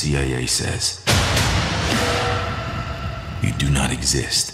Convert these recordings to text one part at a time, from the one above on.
CIA says. You do not exist.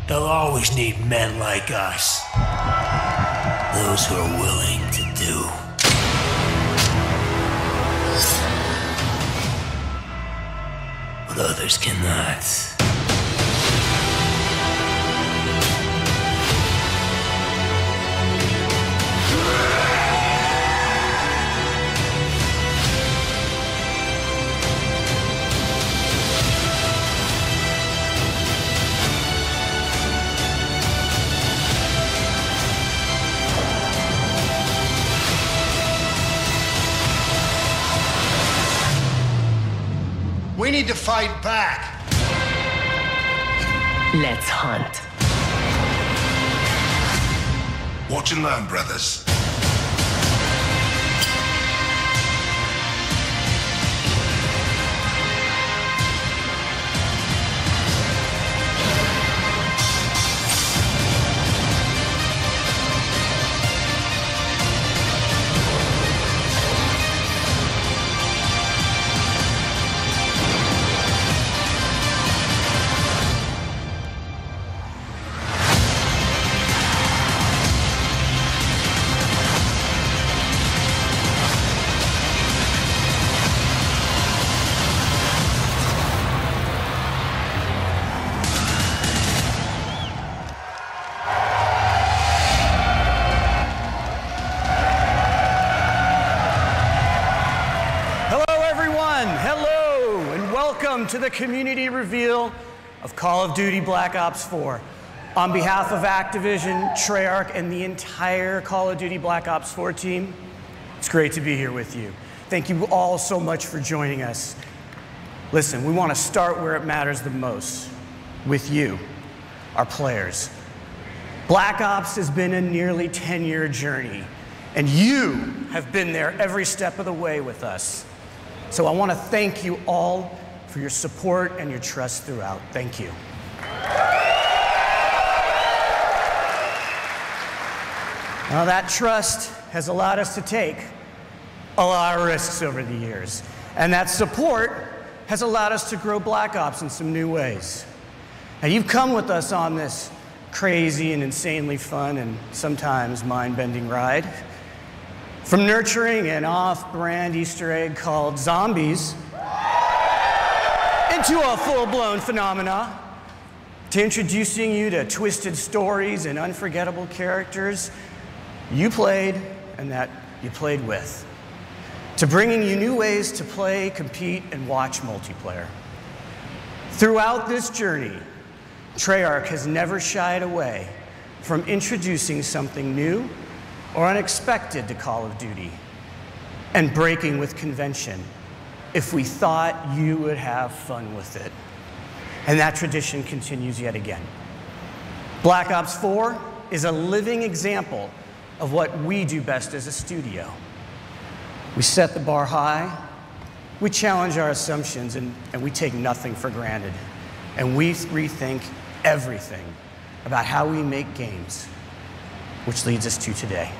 They'll always need men like us. Those who are willing to do. But others cannot. We need to fight back. Let's hunt. Watch and learn, brothers. To the community reveal of Call of Duty Black Ops 4. On behalf of Activision, Treyarch, and the entire Call of Duty Black Ops 4 team, it's great to be here with you. Thank you all so much for joining us. Listen, we want to start where it matters the most, with you, our players. Black Ops has been a nearly 10-year journey, and you have been there every step of the way with us. So I want to thank you all for your support and your trust throughout. Thank you. Now, that trust has allowed us to take a lot of risks over the years, and that support has allowed us to grow Black Ops in some new ways. Now, you've come with us on this crazy and insanely fun and sometimes mind-bending ride. From nurturing an off-brand Easter egg called zombies into a full-blown phenomena, to introducing you to twisted stories and unforgettable characters you played and that you played with, to bringing you new ways to play, compete, and watch multiplayer. Throughout this journey, Treyarch has never shied away from introducing something new or unexpected to Call of Duty and breaking with convention if we thought you would have fun with it. And that tradition continues yet again. Black Ops 4 is a living example of what we do best as a studio. We set the bar high, we challenge our assumptions, and we take nothing for granted. And we rethink everything about how we make games, which leads us to today.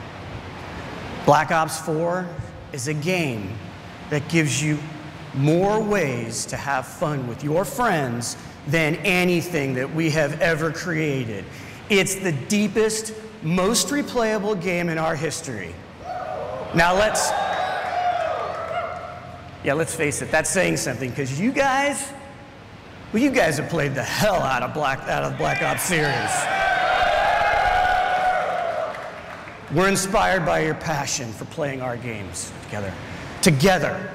Black Ops 4 is a game that gives you more ways to have fun with your friends than anything that we have ever created. It's the deepest, most replayable game in our history. Now let's face it, that's saying something, because you guys have played the hell out of Black Ops series. We're inspired by your passion for playing our games together,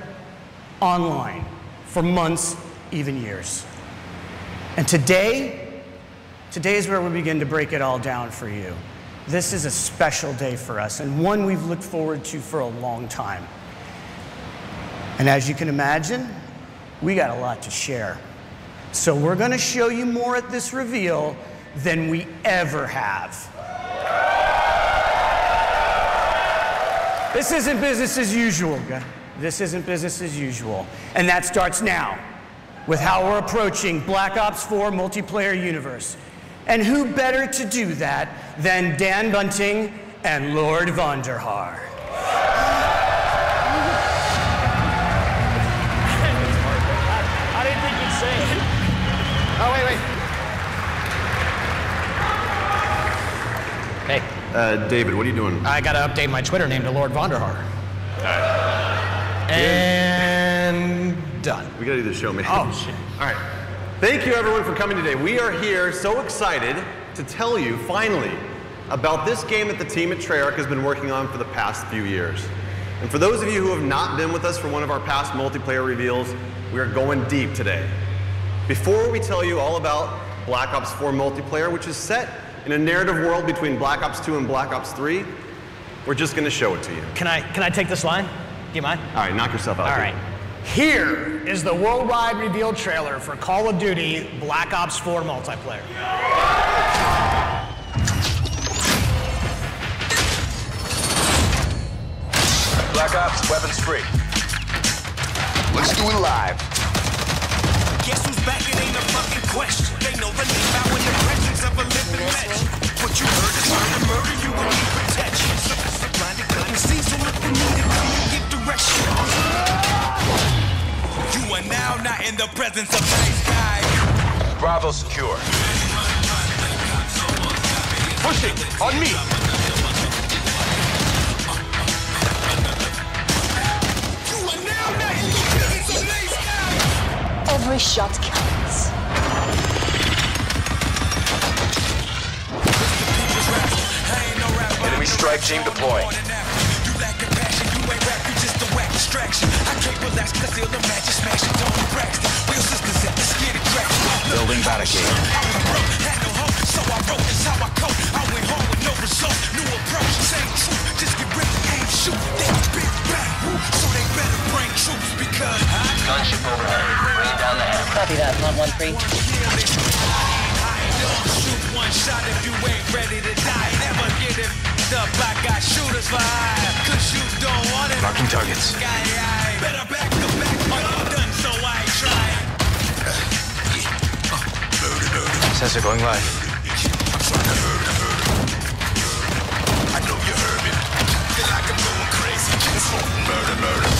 online, for months, even years. And today is where we begin to break it all down for you. This is a special day for us, and one we've looked forward to for a long time. And as you can imagine, we got a lot to share. So we're going to show you more at this reveal than we ever have. This isn't business as usual, guys. This isn't business as usual. And that starts now with how we're approaching Black Ops 4 multiplayer universe. And who better to do that than Dan Bunting and Lord Vonderhaar. I didn't think you'd say it. Oh, wait. Hey. David, what are you doing? I gotta update my Twitter name to Lord Vonderhaar. All right. And done. We gotta do the show, man. Oh, shit. All right. Thank you, everyone, for coming today. We are here so excited to tell you, finally, about this game that the team at Treyarch has been working on for the past few years. And for those of you who have not been with us for one of our past multiplayer reveals, we are going deep today. Before we tell you all about Black Ops 4 multiplayer, which is set in a narrative world between Black Ops 2 and Black Ops 3, we're just going to show it to you. Can I take this line? Do you mind? All right, knock yourself out. All right. Here is the worldwide reveal trailer for Call of Duty Black Ops 4 multiplayer. Black Ops, weapons free. Let's do it live. Guess who's back? It ain't a fucking question. They know the name out in the presence of a living legend. What you heard is trying to murder you and need protection. So blinded couldn't see, so if you need it, come and give direction. You are now not in the presence of nice guys. Bravo secure. Pushing on me. You are now not in the presence of nice guys. Every shot counts. Enemy strike team deploying. You lack compassion, you ain't rap, you just a whack distraction. I can't relax, cause they'll imagine smashing Tony Braxton. Real sisters at the skinny crack. Building barricade. I was broke, had no hope, so I wrote this how I cope. I went home with no result, new approach, same truth. Just get ready, aim, shoot, then big bang. So they better bring troops because Gunship overhead. Bring down the head. Copy that, 113. shoot one shot if you ain't ready to die. Never get it up, I got shooters for hire. Cause you don't want it. Marking targets. Better back the back, but I'm done, so I ain't trying. Sensor going live. I know you heard me. Feel like I'm going crazy. Murder, murder.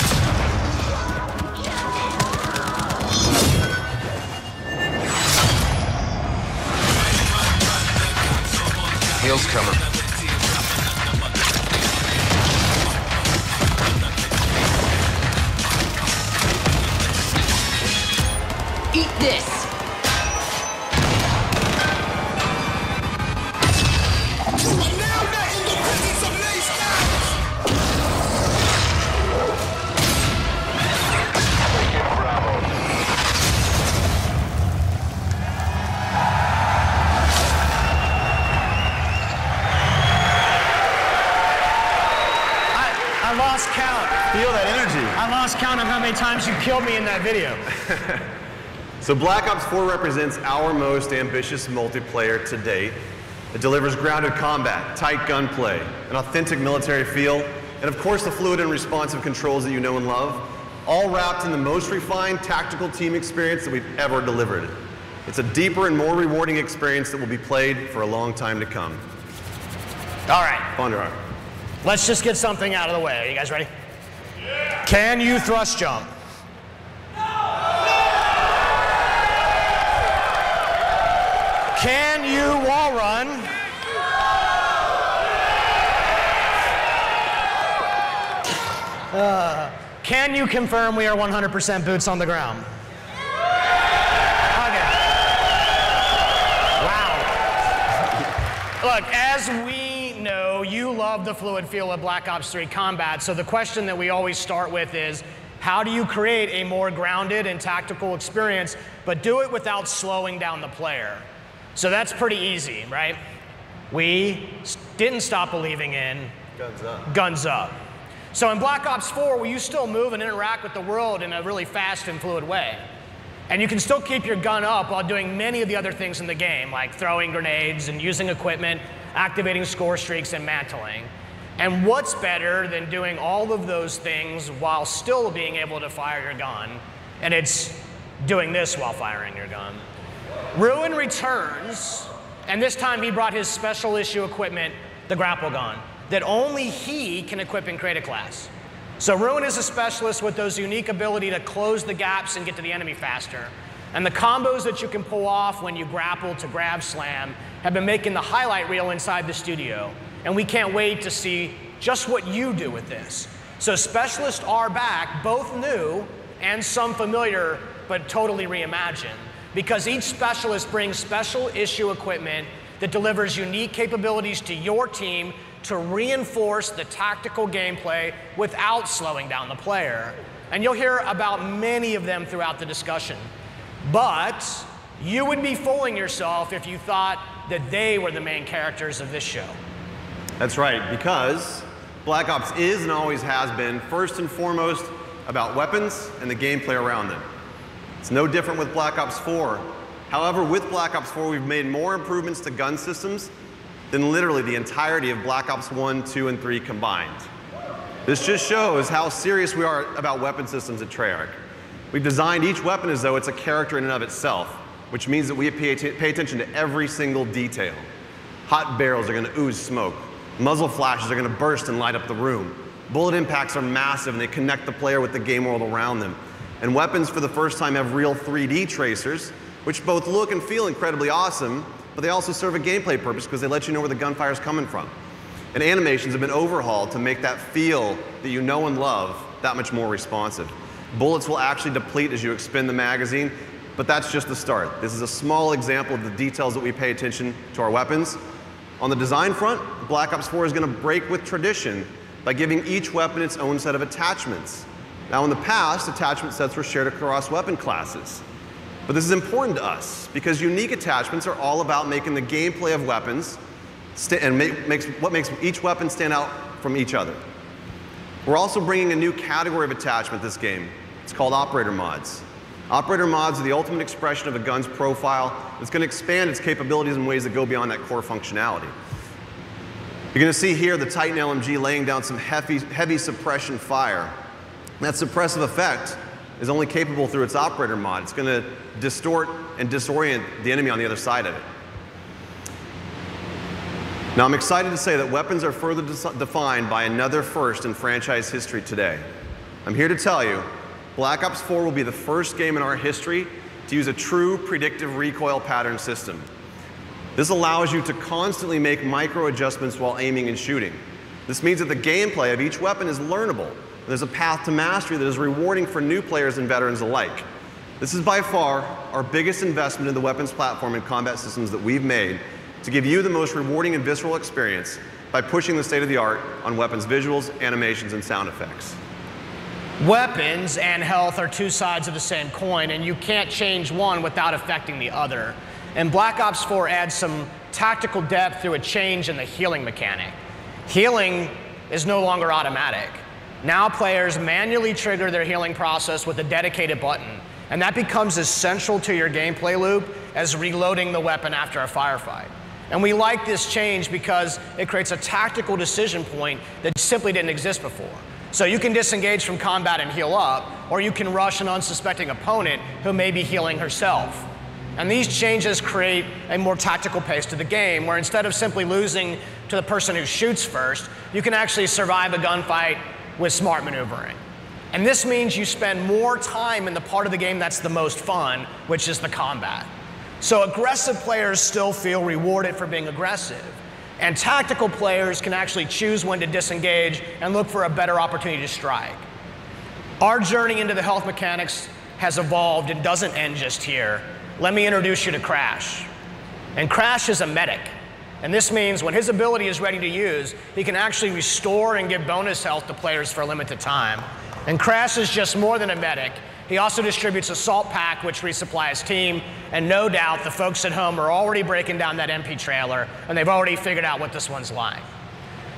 Heels coming. Eat this! You are now not in the presence of nice guys. I lost count. Feel that energy. I lost count of how many times you killed me in that video. So Black Ops 4 represents our most ambitious multiplayer to date. It delivers grounded combat, tight gunplay, an authentic military feel, and of course the fluid and responsive controls that you know and love, all wrapped in the most refined tactical team experience that we've ever delivered. It's a deeper and more rewarding experience that will be played for a long time to come. All right, Vonderhaar. let's just get something out of the way. Are you guys ready? Yeah. Can you thrust jump? Can you wall run? Can you confirm we are 100% boots on the ground? Okay. Wow. Look, as we know, you love the fluid feel of Black Ops 3 combat, so the question that we always start with is, how do you create a more grounded and tactical experience, but do it without slowing down the player? So that's pretty easy, right? We didn't stop believing in Guns up. guns up. So in Black Ops 4, will you still move and interact with the world in a really fast and fluid way? And you can still keep your gun up while doing many of the other things in the game, like throwing grenades and using equipment, activating score streaks, and mantling. And what's better than doing all of those things while still being able to fire your gun? And it's doing this while firing your gun. Ruin returns, and this time he brought his special issue equipment, the grapple gun, that only he can equip and create a class. So Ruin is a specialist with those unique ability to close the gaps and get to the enemy faster. And the combos that you can pull off when you grapple to grab slam have been making the highlight reel inside the studio. And we can't wait to see just what you do with this. So specialists are back, both new and some familiar, but totally reimagined, because each specialist brings special issue equipment that delivers unique capabilities to your team to reinforce the tactical gameplay without slowing down the player. And you'll hear about many of them throughout the discussion. But you would be fooling yourself if you thought that they were the main characters of this show. That's right, because Black Ops is and always has been first and foremost about weapons and the gameplay around them. It's no different with Black Ops 4. However, with Black Ops 4, we've made more improvements to gun systems than literally the entirety of Black Ops 1, 2, and 3 combined. This just shows how serious we are about weapon systems at Treyarch. We've designed each weapon as though it's a character in and of itself, which means that we pay attention to every single detail. Hot barrels are going to ooze smoke. Muzzle flashes are going to burst and light up the room. Bullet impacts are massive and they connect the player with the game world around them. And weapons for the first time have real 3D tracers, which both look and feel incredibly awesome, but they also serve a gameplay purpose because they let you know where the gunfire is coming from. And animations have been overhauled to make that feel that you know and love that much more responsive. Bullets will actually deplete as you expend the magazine, but that's just the start. This is a small example of the details that we pay attention to our weapons. On the design front, Black Ops 4 is going to break with tradition by giving each weapon its own set of attachments. Now in the past, attachment sets were shared across weapon classes. But this is important to us because unique attachments are all about making the gameplay of weapons and what makes each weapon stand out from each other. We're also bringing a new category of attachment this game. It's called operator mods. Operator mods are the ultimate expression of a gun's profile. It's going to expand its capabilities in ways that go beyond that core functionality. You're going to see here the Titan LMG laying down some heavy suppression fire. That suppressive effect is only capable through its operator mod. It's going to distort and disorient the enemy on the other side of it. Now I'm excited to say that weapons are further defined by another first in franchise history today. I'm here to tell you, Black Ops 4 will be the first game in our history to use a true predictive recoil pattern system. This allows you to constantly make micro adjustments while aiming and shooting. This means that the gameplay of each weapon is learnable. There's a path to mastery that is rewarding for new players and veterans alike. This is by far our biggest investment in the weapons platform and combat systems that we've made to give you the most rewarding and visceral experience by pushing the state of the art on weapons visuals, animations, and sound effects. Weapons and health are two sides of the same coin, and you can't change one without affecting the other. And Black Ops 4 adds some tactical depth through a change in the healing mechanic. Healing is no longer automatic. Now players manually trigger their healing process with a dedicated button, and that becomes as central to your gameplay loop as reloading the weapon after a firefight. And we like this change because it creates a tactical decision point that simply didn't exist before. So you can disengage from combat and heal up, or you can rush an unsuspecting opponent who may be healing herself. And these changes create a more tactical pace to the game, where instead of simply losing to the person who shoots first, you can actually survive a gunfight with smart maneuvering. And this means you spend more time in the part of the game that's the most fun, which is the combat. So aggressive players still feel rewarded for being aggressive. And tactical players can actually choose when to disengage and look for a better opportunity to strike. Our journey into the health mechanics has evolved and doesn't end just here. Let me introduce you to Crash. And Crash is a medic. And this means when his ability is ready to use, he can actually restore and give bonus health to players for a limited time. And Crash is just more than a medic. He also distributes a salt pack, which resupplies his team. And no doubt the folks at home are already breaking down that MP trailer, and they've already figured out what this one's like.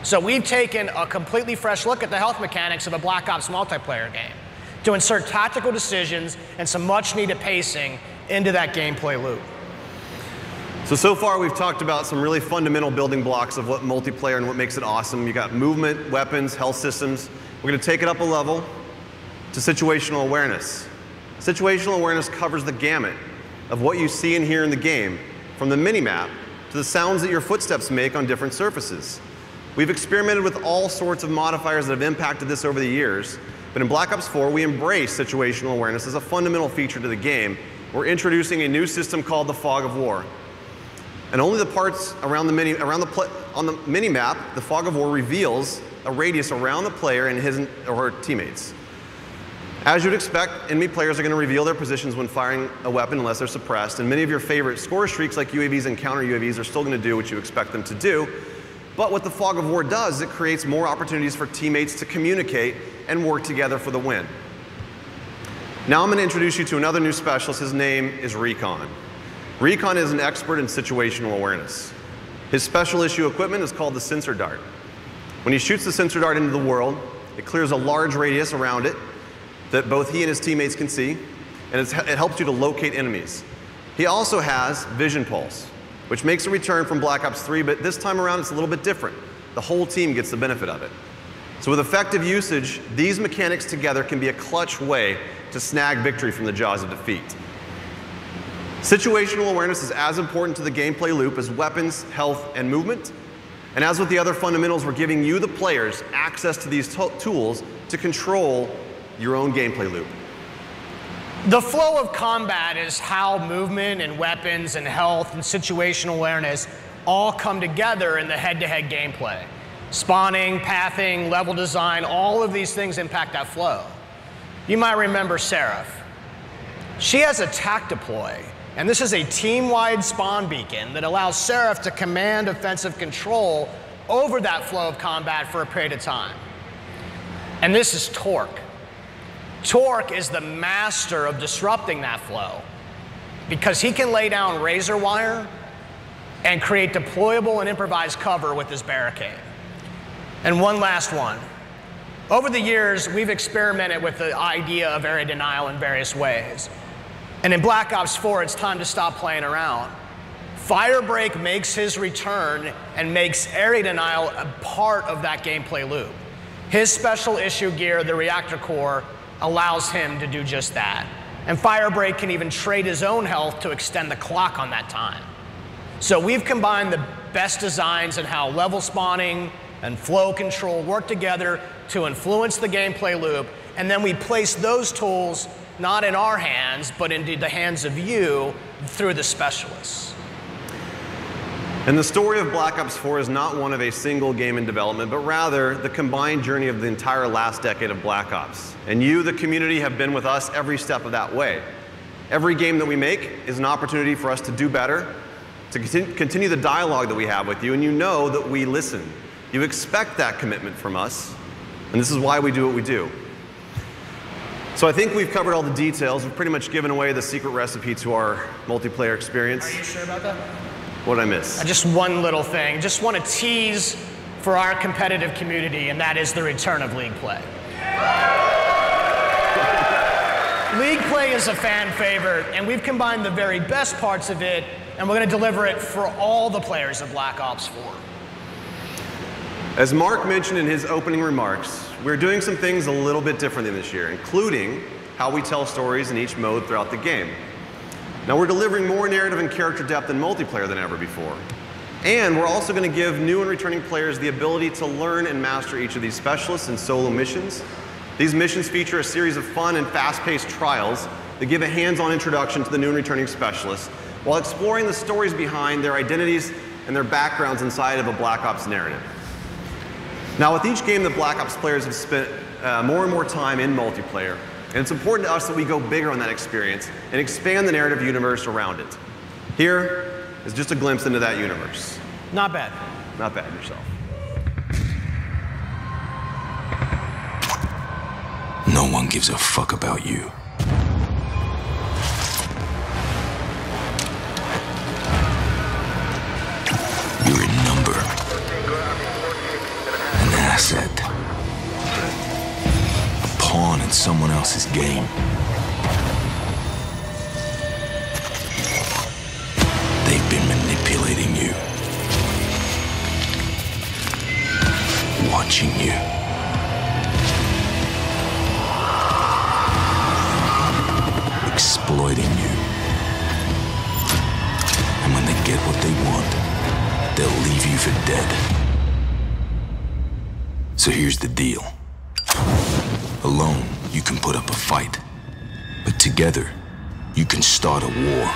So we've taken a completely fresh look at the health mechanics of a Black Ops multiplayer game. to insert tactical decisions and some much needed pacing into that gameplay loop. So far we've talked about some really fundamental building blocks of what multiplayer and what makes it awesome. You got movement, weapons, health systems. We're going to take it up a level to situational awareness. Situational awareness covers the gamut of what you see and hear in the game, from the minimap to the sounds that your footsteps make on different surfaces. We've experimented with all sorts of modifiers that have impacted this over the years, but in Black Ops 4 we embrace situational awareness as a fundamental feature to the game. We're introducing a new system called the Fog of War. And only the parts around on the minimap, the Fog of War reveals a radius around the player and his or her teammates. As you'd expect, enemy players are going to reveal their positions when firing a weapon unless they're suppressed, and many of your favorite score streaks like UAVs and counter UAVs are still going to do what you expect them to do. But what the Fog of War does is it creates more opportunities for teammates to communicate and work together for the win. Now I'm going to introduce you to another new specialist. His name is Recon. Recon is an expert in situational awareness. His special issue equipment is called the sensor dart. When he shoots the sensor dart into the world, it clears a large radius around it that both he and his teammates can see, and it helps you to locate enemies. He also has Vision Pulse, which makes a return from Black Ops 3, but this time around it's a little bit different. The whole team gets the benefit of it. So with effective usage, these mechanics together can be a clutch way to snag victory from the jaws of defeat. Situational awareness is as important to the gameplay loop as weapons, health, and movement. And as with the other fundamentals, we're giving you, the players, access to these tools to control your own gameplay loop. The flow of combat is how movement and weapons and health and situational awareness all come together in the head-to-head gameplay. Spawning, pathing, level design, all of these things impact that flow. You might remember Seraph. She has a TAC deploy. And this is a team-wide spawn beacon that allows Seraph to command offensive control over that flow of combat for a period of time. And this is Torque. Torque is the master of disrupting that flow because he can lay down razor wire and create deployable and improvised cover with his barricade. And one last one. Over the years, we've experimented with the idea of area denial in various ways. And in Black Ops 4, it's time to stop playing around. Firebreak makes his return and makes area denial a part of that gameplay loop. His special issue gear, the reactor core, allows him to do just that. And Firebreak can even trade his own health to extend the clock on that time. So we've combined the best designs in how level spawning and flow control work together to influence the gameplay loop, and then we place those tools not in our hands, but into the hands of you through the specialists. And the story of Black Ops 4 is not one of a single game in development, but rather the combined journey of the entire last decade of Black Ops. And you, the community, have been with us every step of that way. Every game that we make is an opportunity for us to do better, to continue the dialogue that we have with you, and you know that we listen. You expect that commitment from us, and this is why we do what we do. So I think we've covered all the details. We've pretty much given away the secret recipe to our multiplayer experience. Are you sure about that? What did I miss? Just one little thing. Just want to tease for our competitive community, and that is the return of League Play. League Play is a fan favorite, and we've combined the very best parts of it, and we're going to deliver it for all the players of Black Ops 4. As Mark mentioned in his opening remarks, we're doing some things a little bit differently this year, including how we tell stories in each mode throughout the game. Now we're delivering more narrative and character depth in multiplayer than ever before. And we're also going to give new and returning players the ability to learn and master each of these specialists in solo missions. These missions feature a series of fun and fast-paced trials that give a hands-on introduction to the new and returning specialists, while exploring the stories behind their identities and their backgrounds inside of a Black Ops narrative. Now, with each game, the Black Ops players have spent more and more time in multiplayer, and it's important to us that we go bigger on that experience and expand the narrative universe around it. Here is just a glimpse into that universe. Not bad. Not bad yourself. No one gives a fuck about you. You're a number. An asset. A pawn in someone else's game. They've been manipulating you, watching you. Exploiting you. And when they get what they want, they'll leave you for dead. So here's the deal. Alone, you can put up a fight. But together, you can start a war.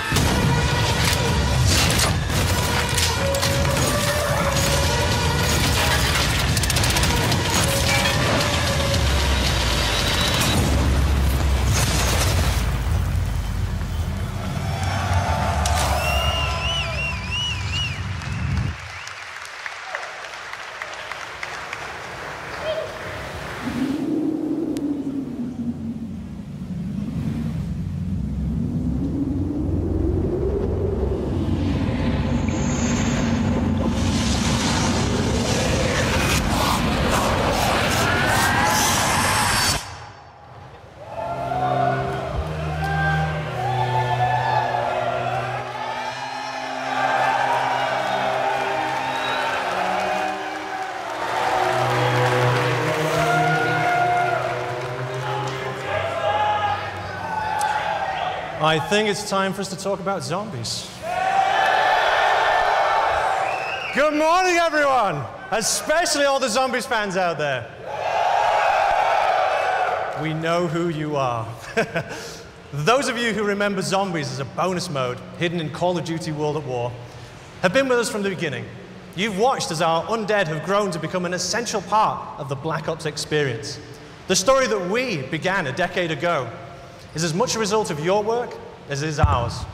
I think it's time for us to talk about zombies. Good morning, everyone, especially all the Zombies fans out there. We know who you are. Those of you who remember zombies as a bonus mode hidden in Call of Duty World at War have been with us from the beginning. You've watched as our undead have grown to become an essential part of the Black Ops experience. The story that we began a decade ago is as much a result of your work as it is ours.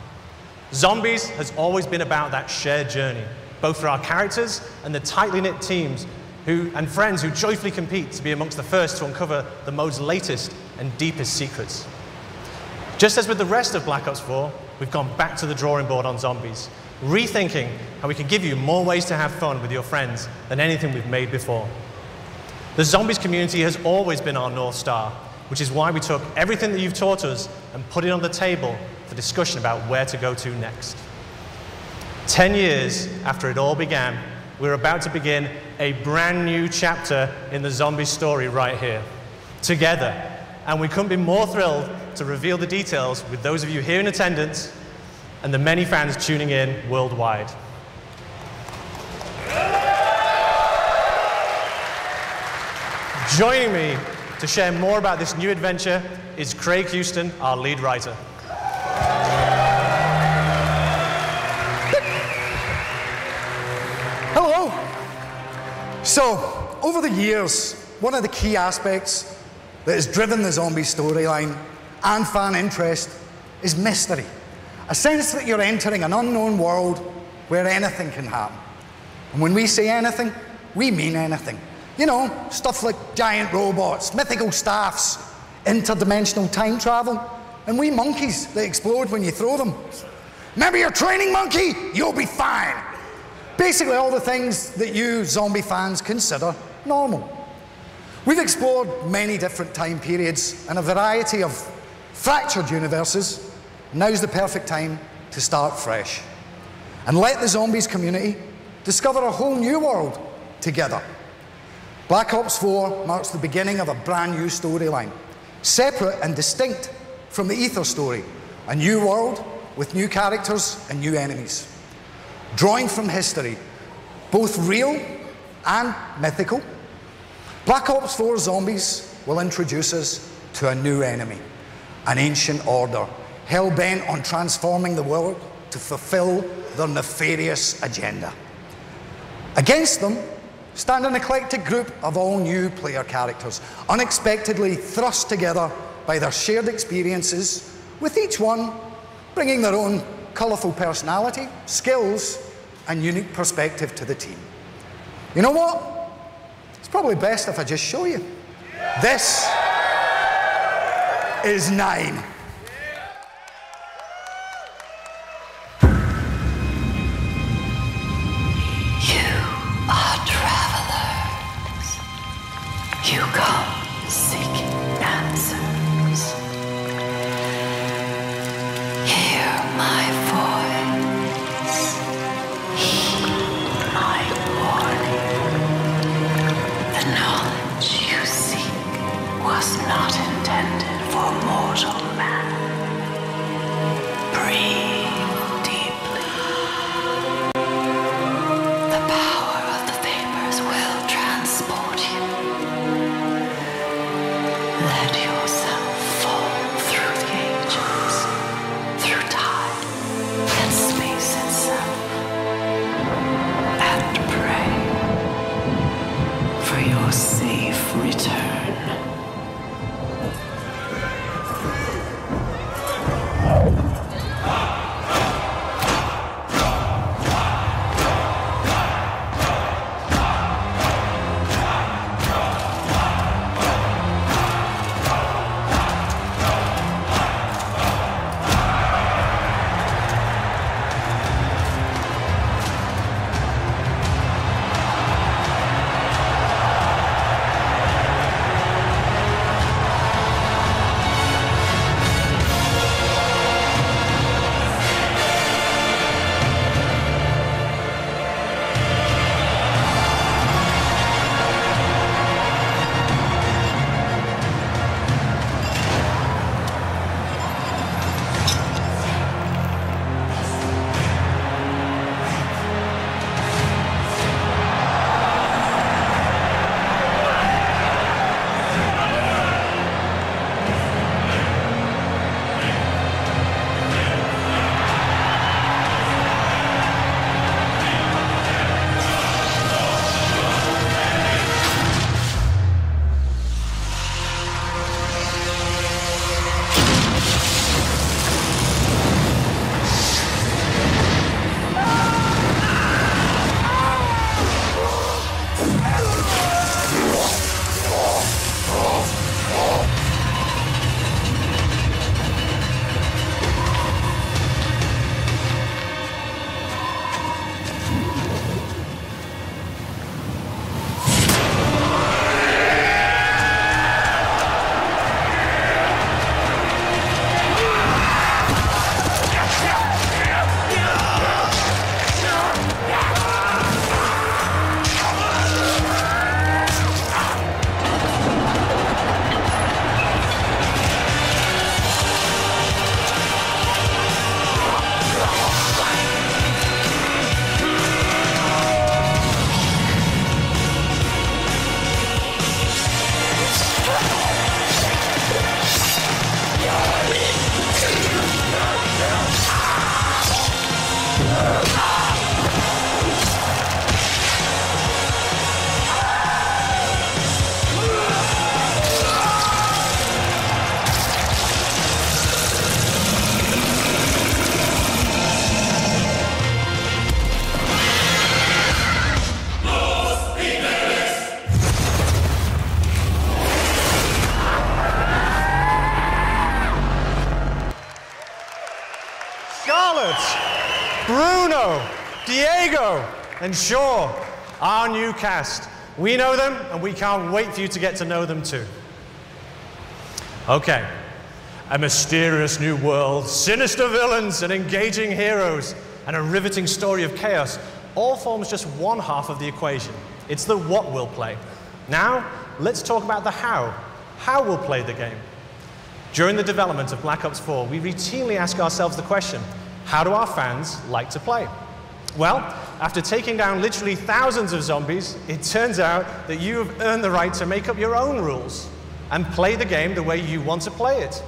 Zombies has always been about that shared journey, both for our characters and the tightly knit teams and friends who joyfully compete to be amongst the first to uncover the mode's latest and deepest secrets. Just as with the rest of Black Ops 4, we've gone back to the drawing board on zombies, rethinking how we can give you more ways to have fun with your friends than anything we've made before. The zombies community has always been our North Star, which is why we took everything that you've taught us and put it on the table for discussion about where to go to next. 10 years after it all began, we're about to begin a brand new chapter in the zombie story right here, together. And we couldn't be more thrilled to reveal the details with those of you here in attendance and the many fans tuning in worldwide. Joining me to share more about this new adventure is Craig Houston, our lead writer. Hello. So, over the years, one of the key aspects that has driven the zombie storyline and fan interest is mystery. A sense that you're entering an unknown world where anything can happen. And when we say anything, we mean anything. You know, stuff like giant robots, mythical staffs, interdimensional time travel, and wee monkeys that explode when you throw them. Remember your training monkey? You'll be fine. Basically all the things that you zombie fans consider normal. We've explored many different time periods and a variety of fractured universes. Now's the perfect time to start fresh and let the zombies community discover a whole new world together. Black Ops 4 marks the beginning of a brand new storyline, separate and distinct from the Ether story, a new world with new characters and new enemies. Drawing from history, both real and mythical, Black Ops 4 Zombies will introduce us to a new enemy, an ancient order, hell-bent on transforming the world to fulfill their nefarious agenda. Against them stand an eclectic group of all new player characters, unexpectedly thrust together by their shared experiences, with each one bringing their own colourful personality, skills, and unique perspective to the team. You know what? It's probably best if I just show you. This is 9. You come seeking answers. your safe return. Bruno, Diego, and Shaw, our new cast. We know them, and we can't wait for you to get to know them too. Okay, a mysterious new world, sinister villains and engaging heroes, and a riveting story of chaos all forms just one half of the equation. It's the what we'll play. Now, let's talk about the how we'll play the game. During the development of Black Ops 4, we routinely ask ourselves the question, how do our fans like to play? Well, after taking down literally thousands of zombies, it turns out that you have earned the right to make up your own rules and play the game the way you want to play it.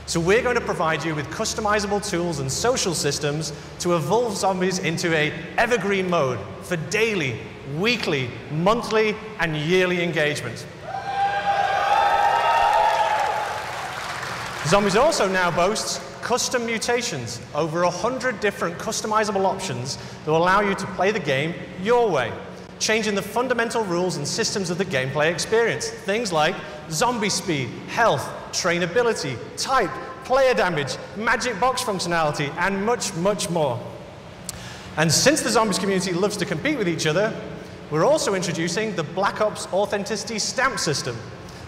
So we're going to provide you with customizable tools and social systems to evolve zombies into an evergreen mode for daily, weekly, monthly, and yearly engagement. Zombies also now boasts custom mutations, over 100 different customizable options that will allow you to play the game your way, changing the fundamental rules and systems of the gameplay experience. Things like zombie speed, health, trainability, type, player damage, magic box functionality, and much, much more. And since the zombies community loves to compete with each other, we're also introducing the Black Ops Authenticity Stamp System.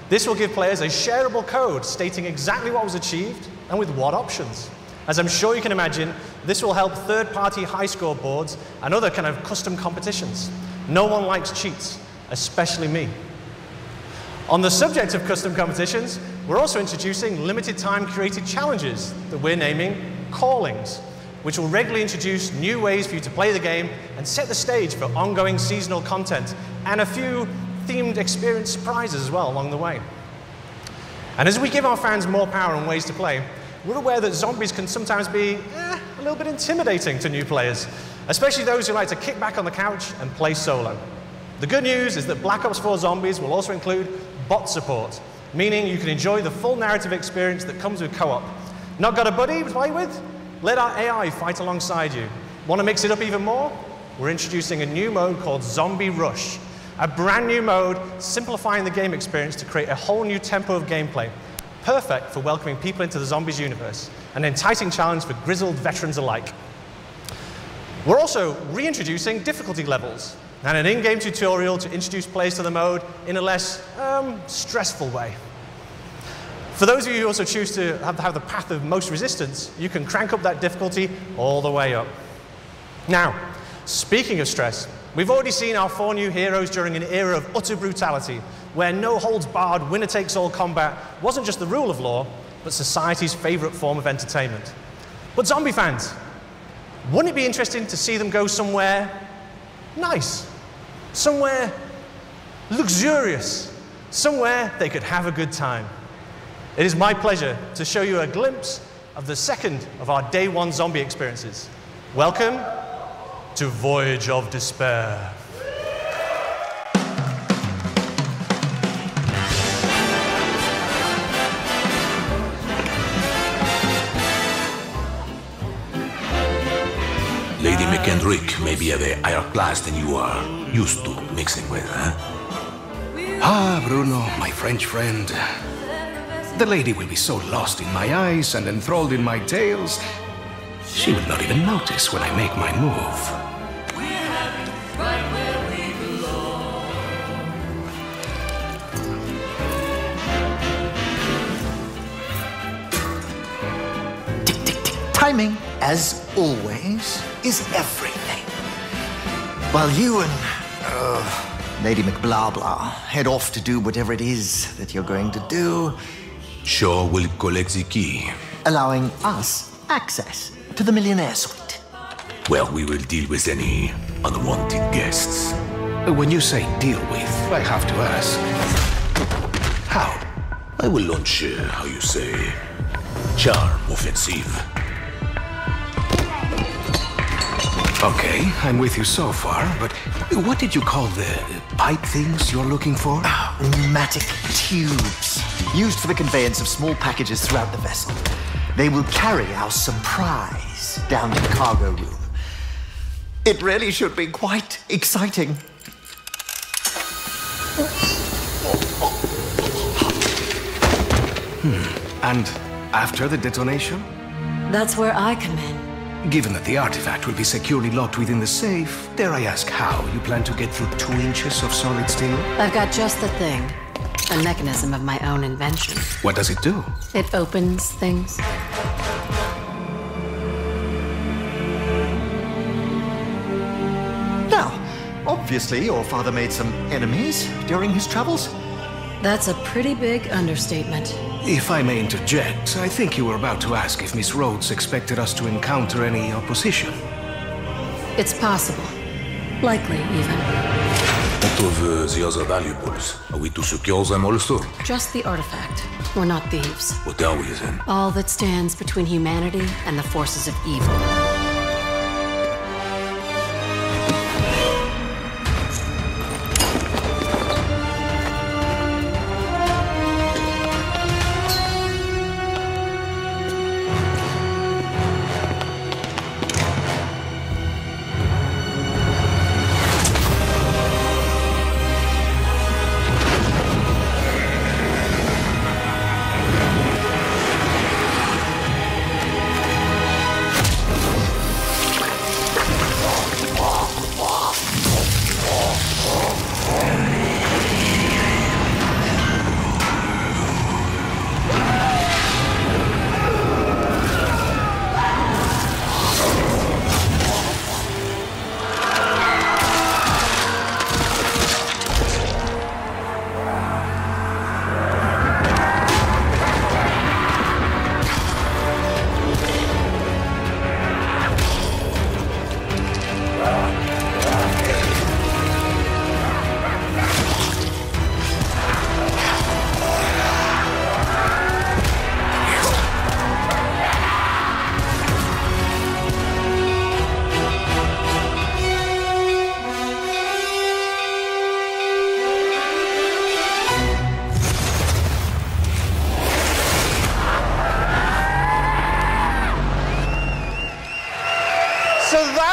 This will give players a shareable code stating exactly what was achieved and with what options. As I'm sure you can imagine, this will help third-party high score boards and other kind of custom competitions. No one likes cheats, especially me. On the subject of custom competitions, we're also introducing limited-time created challenges that we're naming Callings, which will regularly introduce new ways for you to play the game and set the stage for ongoing seasonal content and a few themed experience surprises as well along the way. And as we give our fans more power and ways to play, we're aware that zombies can sometimes be a little bit intimidating to new players, especially those who like to kick back on the couch and play solo. The good news is that Black Ops 4 Zombies will also include bot support, meaning you can enjoy the full narrative experience that comes with co-op. Not got a buddy to play with? Let our AI fight alongside you. Want to mix it up even more? We're introducing a new mode called Zombie Rush, a brand new mode simplifying the game experience to create a whole new tempo of gameplay, perfect for welcoming people into the Zombies universe, an enticing challenge for grizzled veterans alike. We're also reintroducing difficulty levels and an in-game tutorial to introduce players to the mode in a less stressful way. For those of you who also choose to have the path of most resistance, you can crank up that difficulty all the way up. Now, speaking of stress, we've already seen our 4 new heroes during an era of utter brutality, where no-holds-barred, winner-takes-all combat wasn't just the rule of law, but society's favorite form of entertainment. But zombie fans, wouldn't it be interesting to see them go somewhere nice, somewhere luxurious, somewhere they could have a good time? It is my pleasure to show you a glimpse of the second of our Day 1 zombie experiences. Welcome to Voyage of Despair. Lady McKendrick may be of a higher class than you are used to mixing with, huh? Ah, Bruno, my French friend. The lady will be so lost in my eyes and enthralled in my tales, she will not even notice when I make my move. Timing, as always, is everything. While you and Lady McBlahblah head off to do whatever it is that you're going to do, Shaw will collect the key. allowing us access to the Millionaire Suite. Well, we will deal with any unwanted guests. When you say deal with, I have to ask, how? I will launch, how you say, charm offensive. Okay, I'm with you so far, but what did you call the pipe things you're looking for? Pneumatic tubes, used for the conveyance of small packages throughout the vessel. They will carry our surprise down to the cargo room. It really should be quite exciting. And after the detonation? That's where I come in. Given that the artifact will be securely locked within the safe, dare I ask how you plan to get through 2 inches of solid steel? I've got just the thing. A mechanism of my own invention. What does it do? It opens things. Now, obviously your father made some enemies during his travels. That's a pretty big understatement. If I may interject, I think you were about to ask if Miss Rhodes expected us to encounter any opposition. It's possible. Likely, even. What of the other valuables? Are we to secure them also? Just the artifact. We're not thieves. What are we then? All that stands between humanity and the forces of evil.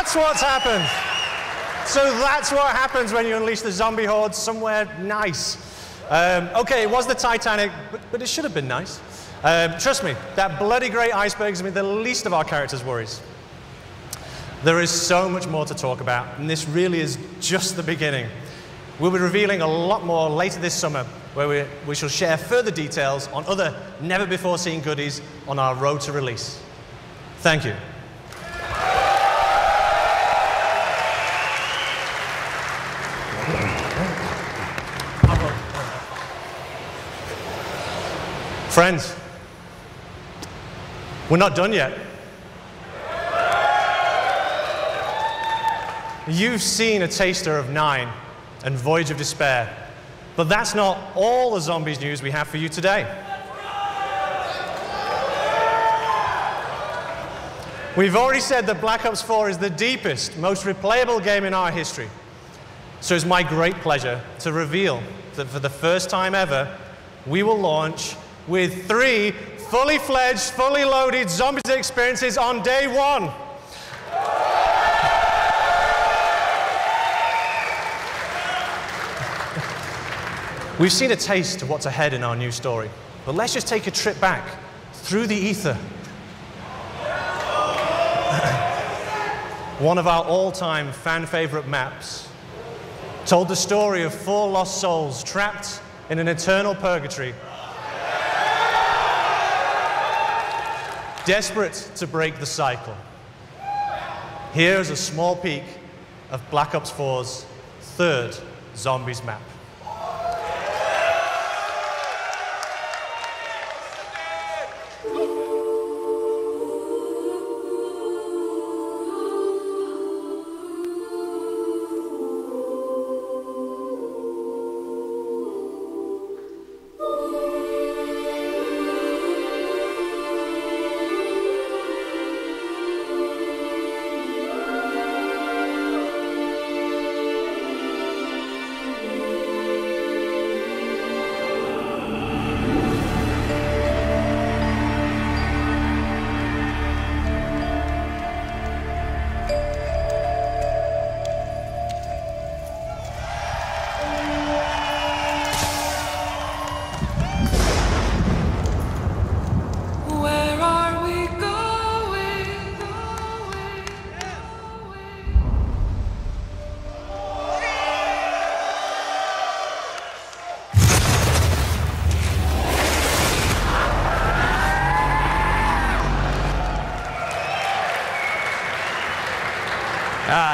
that's what's happened. So that's what happens when you unleash the zombie horde somewhere nice. Okay, it was the Titanic, but it should have been nice. Trust me, that bloody great iceberg is the least of our characters' worries. There is so much more to talk about, and this really is just the beginning. We'll be revealing a lot more later this summer, where we shall share further details on other never-before-seen goodies on our road to release. Thank you. Friends, we're not done yet. You've seen a taster of 9 and Voyage of Despair, but that's not all the zombies news we have for you today. We've already said that Black Ops 4 is the deepest, most replayable game in our history. So it's my great pleasure to reveal that for the first time ever, we will launch with 3 fully fledged, fully loaded zombies experiences on day 1. We've seen a taste of what's ahead in our new story, but let's just take a trip back through the ether. One of our all-time fan-favorite maps told the story of 4 lost souls trapped in an eternal purgatory, desperate to break the cycle. Here is a small peek of Black Ops 4's 3rd Zombies map.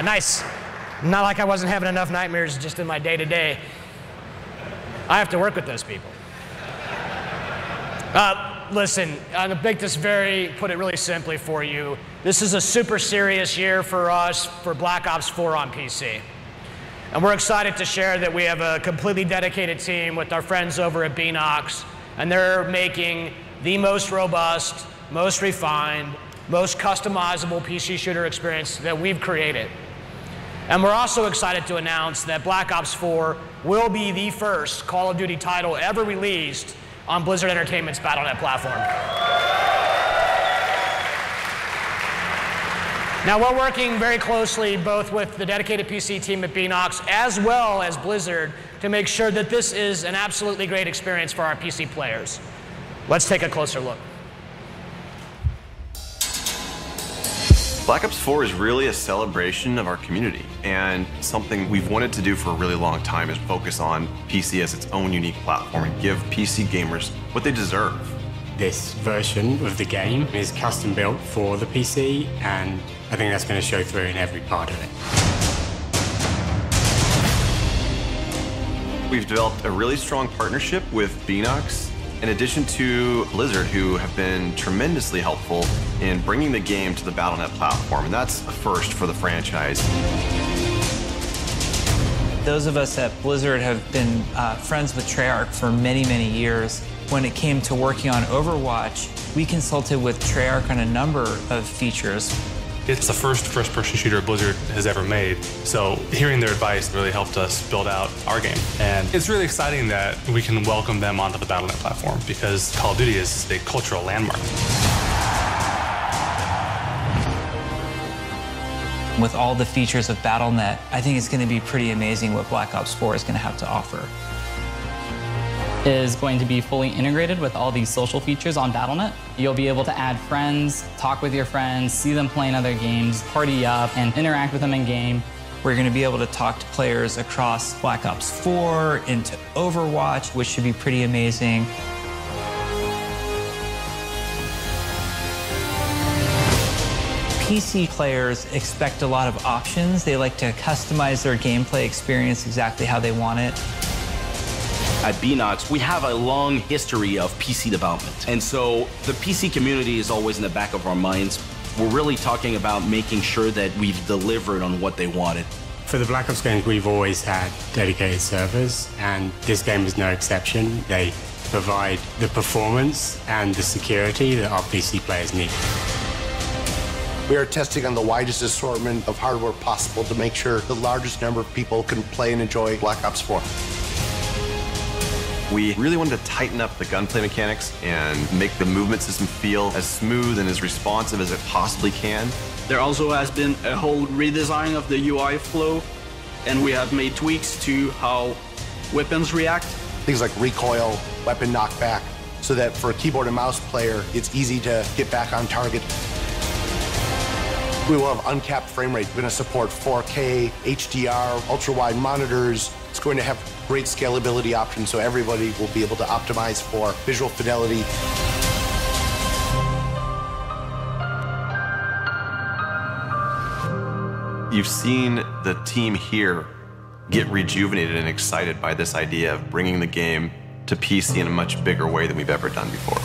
Nice. Not like I wasn't having enough nightmares just in my day-to-day. I have to work with those people. Listen, to make this put it really simply for you, this is a super serious year for us for Black Ops 4 on PC. And we're excited to share that we have a completely dedicated team with our friends over at Beanox, and they're making the most robust, most refined, most customizable PC shooter experience that we've created. And we're also excited to announce that Black Ops 4 will be the first Call of Duty title ever released on Blizzard Entertainment's Battle.net platform. Now, we're working very closely both with the dedicated PC team at Beanox as well as Blizzard to make sure that this is an absolutely great experience for our PC players. Let's take a closer look. Black Ops 4 is really a celebration of our community, and something we've wanted to do for a really long time is focus on PC as its own unique platform and give PC gamers what they deserve. This version of the game is custom built for the PC, and I think that's going to show through in every part of it. We've developed a really strong partnership with Beanox, in addition to Blizzard, who have been tremendously helpful in bringing the game to the Battle.net platform, and that's a first for the franchise. Those of us at Blizzard have been friends with Treyarch for many, many years. When it came to working on Overwatch, we consulted with Treyarch on a number of features. It's the first first-person shooter Blizzard has ever made, so hearing their advice really helped us build out our game. And it's really exciting that we can welcome them onto the Battle.net platform, because Call of Duty is a cultural landmark. With all the features of BattleNet, I think it's going to be pretty amazing what Black Ops 4 is going to have to offer. Is going to be fully integrated with all these social features on BattleNet. You'll be able to add friends, talk with your friends, see them playing other games, party up, and interact with them in-game. We're going to be able to talk to players across Black Ops 4 into Overwatch, which should be pretty amazing. PC players expect a lot of options. They like to customize their gameplay experience exactly how they want it. At BNOX, we have a long history of PC development. And so the PC community is always in the back of our minds. We're really talking about making sure that we've delivered on what they wanted. For the Black Ops games, we've always had dedicated servers, and this game is no exception. They provide the performance and the security that our PC players need. We are testing on the widest assortment of hardware possible to make sure the largest number of people can play and enjoy Black Ops 4. We really wanted to tighten up the gunplay mechanics and make the movement system feel as smooth and as responsive as it possibly can. There also has been a whole redesign of the UI flow, and we have made tweaks to how weapons react. Things like recoil, weapon knockback, so that for a keyboard and mouse player, it's easy to get back on target. We will have uncapped frame rate. We're going to support 4K, HDR, ultra-wide monitors. It's going to have great scalability options, so everybody will be able to optimize for visual fidelity. You've seen the team here get rejuvenated and excited by this idea of bringing the game to PC in a much bigger way than we've ever done before.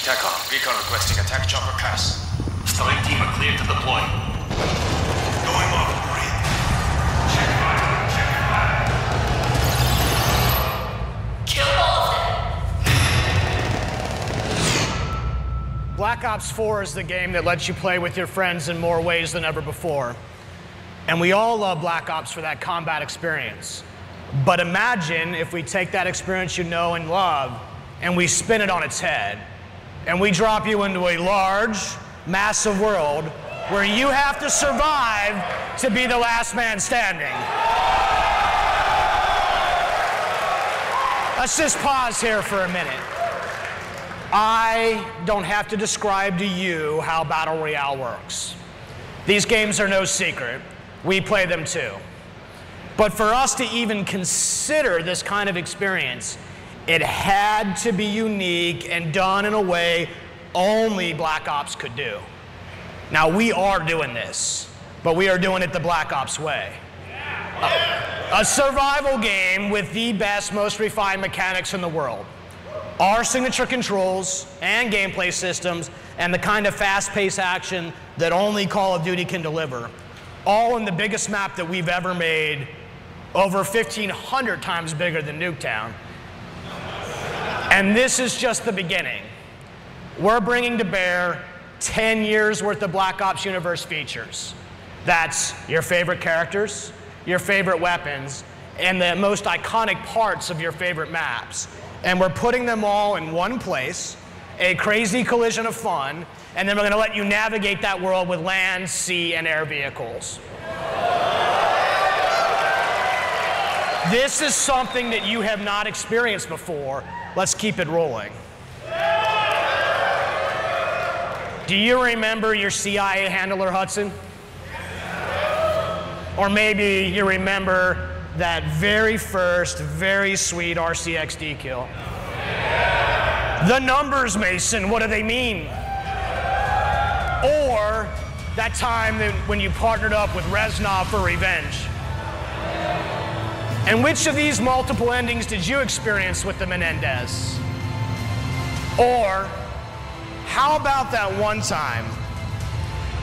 TACOM, recon requesting attack chopper pass. Starting team are clear to deploy. Going off grid. Check fire, check fire. Kill all of them. Black Ops 4 is the game that lets you play with your friends in more ways than ever before. And we all love Black Ops for that combat experience. But imagine if we take that experience you know and love and we spin it on its head. And we drop you into a large, massive world where you have to survive to be the last man standing. Let's just pause here for a minute. I don't have to describe to you how Battle Royale works. These games are no secret. We play them too. But for us to even consider this kind of experience, it had to be unique and done in a way only Black Ops could do. Now, we are doing this, but we are doing it the Black Ops way. A survival game with the best, most refined mechanics in the world. Our signature controls and gameplay systems and the kind of fast-paced action that only Call of Duty can deliver. All in the biggest map that we've ever made, over 1,500 times bigger than Nuketown. And this is just the beginning. We're bringing to bear 10 years worth of Black Ops universe features. That's your favorite characters, your favorite weapons, and the most iconic parts of your favorite maps. And we're putting them all in one place, a crazy collision of fun, and then we're going to let you navigate that world with land, sea, and air vehicles. This is something that you have not experienced before. Let's keep it rolling. Do you remember your CIA handler, Hudson? Or maybe you remember that very first, very sweet RCXD kill. The numbers, Mason, what do they mean? Or that time when you partnered up with Reznov for revenge. And which of these multiple endings did you experience with the Menendez? Or how about that one time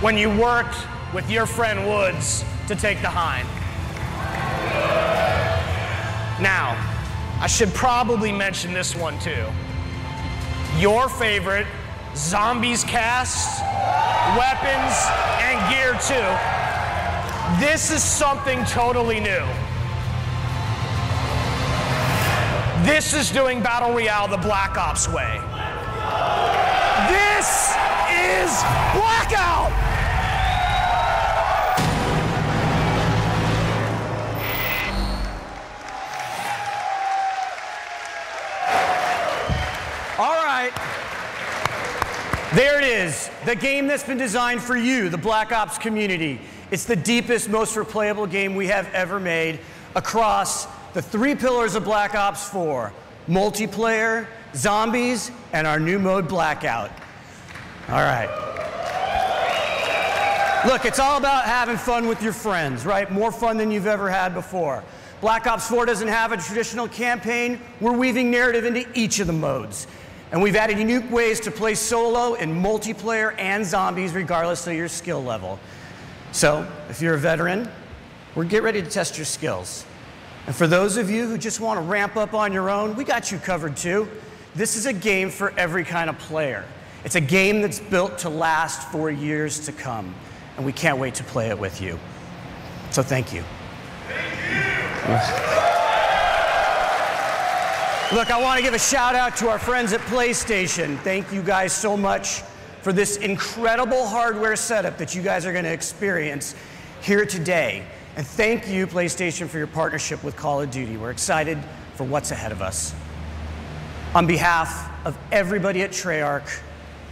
when you worked with your friend Woods to take the Hind? Now, I should probably mention this one too. Your favorite zombies cast, weapons, and gear too. This is something totally new. This is doing Battle Royale the Black Ops way. This is Blackout! All right. There it is, the game that's been designed for you, the Black Ops community. It's the deepest, most replayable game we have ever made across the 3 pillars of Black Ops 4, multiplayer, zombies, and our new mode, Blackout. All right. Look, it's all about having fun with your friends, right? More fun than you've ever had before. Black Ops 4 doesn't have a traditional campaign. We're weaving narrative into each of the modes. And we've added unique ways to play solo in multiplayer and zombies, regardless of your skill level. So, if you're a veteran, we're getting ready to test your skills. And for those of you who just want to ramp up on your own, we got you covered too. This is a game for every kind of player. It's a game that's built to last for years to come. And we can't wait to play it with you. So thank you. Look, I want to give a shout out to our friends at PlayStation. Thank you guys so much for this incredible hardware setup that you guys are going to experience here today. And thank you, PlayStation, for your partnership with Call of Duty. We're excited for what's ahead of us. On behalf of everybody at Treyarch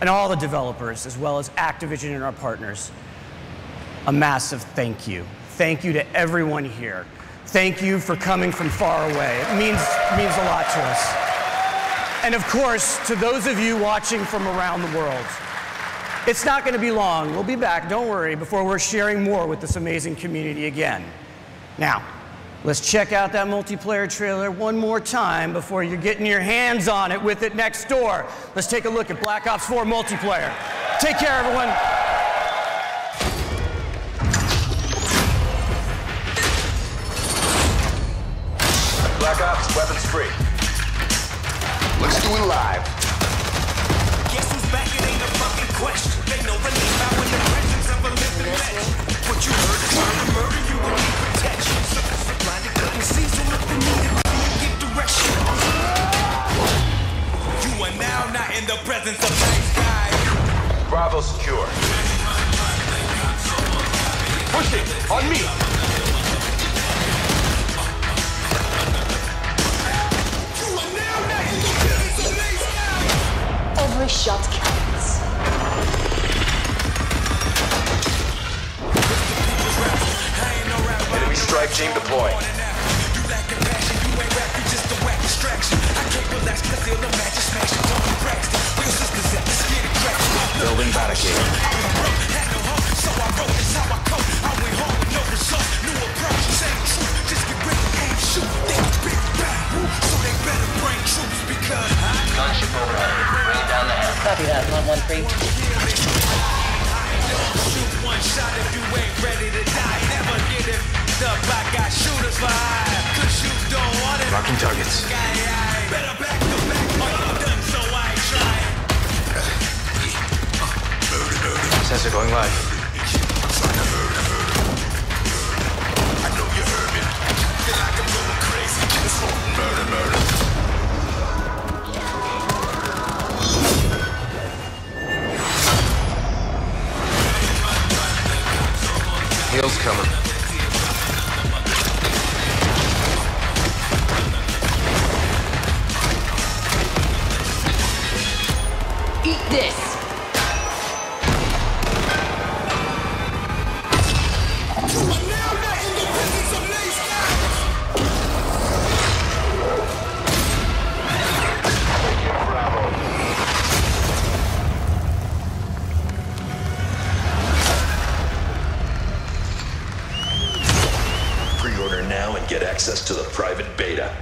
and all the developers, as well as Activision and our partners, a massive thank you. Thank you to everyone here. Thank you for coming from far away. It means a lot to us. And of course, to those of you watching from around the world. It's not going to be long. We'll be back, don't worry, before we're sharing more with this amazing community again. Now, let's check out that multiplayer trailer one more time before you're getting your hands on it with it next door. Let's take a look at Black Ops 4 multiplayer. Take care, everyone. Black Ops, weapons free. Let's do it live. Guess who's back? It ain't a fucking question. They know the name out in the presence of a living legend. What you heard is trying to murder you will need protection. Blinded couldn't see, so look the need to give direction. You are now not in the presence of nice guys. Bravo secure. Pushing on me. Every shot counts. Enemy strike team deployed. Building barricade. Gunship overhead. Bring down the head. Copy that, 113. Shoot one shot if you ain't ready to die. Never get it up. I got shooters for hire. Cause you don't want it. Marking targets. Better back to back. I'm done, so I ain't trying. Sensor going live. I know you heard me. Feel like I'm going crazy. It's murder, murder. Heels coming. Eat this! Pre-order now and get access to the private beta.